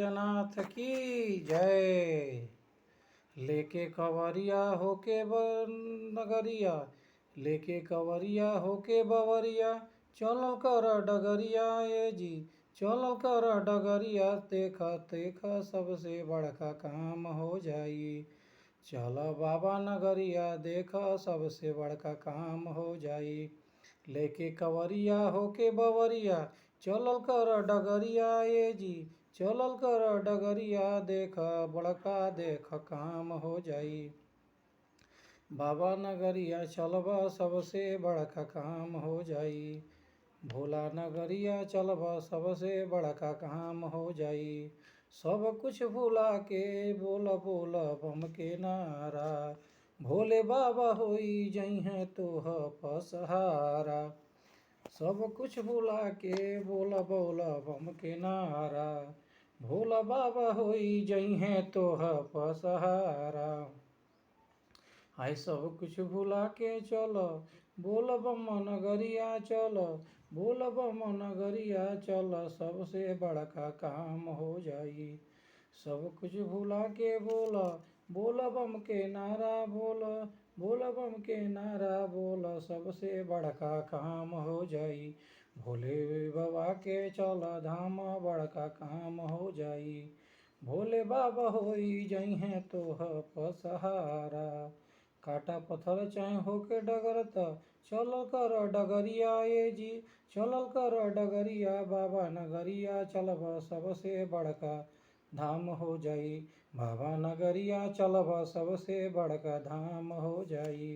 बैजनाथ की जय। लेके कवरिया होके नगरिया, लेके कवरिया होके बवरिया, चलल कर डगरिया ए जी, चलल कर डगरिया। देखा देखा सबसे बड़का काम हो जाई, चल बाबा नगरिया देखा सबसे बड़का काम हो जाई। लेके कवरिया होके बवरिया, चलल कर डगरिया ए जी, चलल कर डगरिया। देख बड़का देख काम हो जाई, बाबा नगरिया चलबा सबसे बड़का काम हो जाई। भोला नगरिया चलबा सबसे बड़का काम हो जाई। सब कुछ भुला के बोल बोल बम के नारा, भोले बाबा होई जइहें तोह पसहारा। सब कुछ भुला के बोल बोल बम के नारा, भोला बाबा होई जइहें तोह पसहारा। आय सब कुछ भुला के चल बोल बम नगरिया चल, बोल बम नगरिया चल सबसे बड़का काम हो जाई। सब कुछ भुला के बोल बोल बम के नारा, बोल बोल बम के नारा बोल सबसे बड़का काम हो जाई। भोले बाबा के चल धाम बड़का काम हो जाई, भोले बाबा होई जइहें तोह पसहारा। काटा पत्थर चाहे होके डगरत, चलल कर डगरिया ए जी, चलल कर डगरिया। बाबा नगरिया चलब सबसे बड़का धाम हो जाई, बाबा नगरिया चलब सबसे बड़का धाम हो जाई।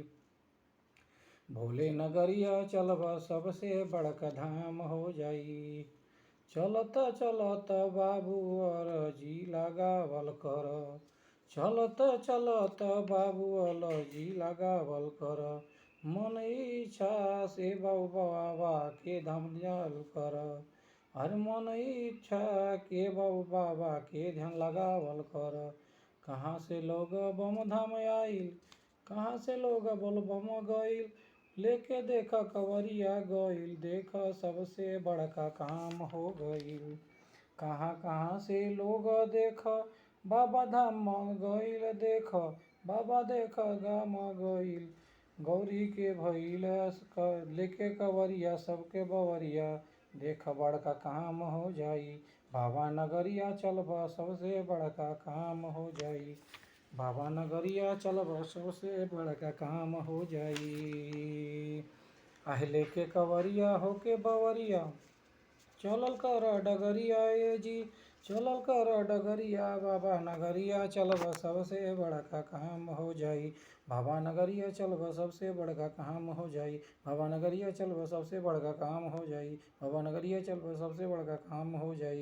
भोले नगरिया चलब सबसे बड़का धाम हो जाई। चलत चलत बाबू अरजी लगावल कर, चलत चलत बाबू अरजी लगावल कर। मन इच्छा से बाबा के धाम जाल कर, हर मन इच्छा के बाबा के ध्यान लगावल कर। कहाँ से लोग बम धाम आइल, कहाँ से लोग बोल बम गइल, लेके देखा कवरिया गइल देखा सबसे बड़का काम हो गइल। कहाँ कहाँ से लोग देख बाबा धाम गइल, देख बाबा देख गाम गइल। गौरी के भइल लेके कवरिया सबके बवरिया, देख बड़का काम हो जाई। बाबा नगरिया चलबा सबसे बड़का काम हो जाई, बाबा नगरिया चलबा सबसे बड़का काम हो जाई। आह लेके कवरिया होके बवरिया, चलल कर डगरिया ए जी, चलल कर डगरिया। बाबा नगरिया चलबा सबसे बड़का काम हो जाई, बाबा नगरिया चलबा सबसे बड़का काम हो जाई। बाबा नगरिया चलबा सबसे बड़का काम हो जाई, बाबा नगरिया चलबा सबसे बड़का काम हो जाई।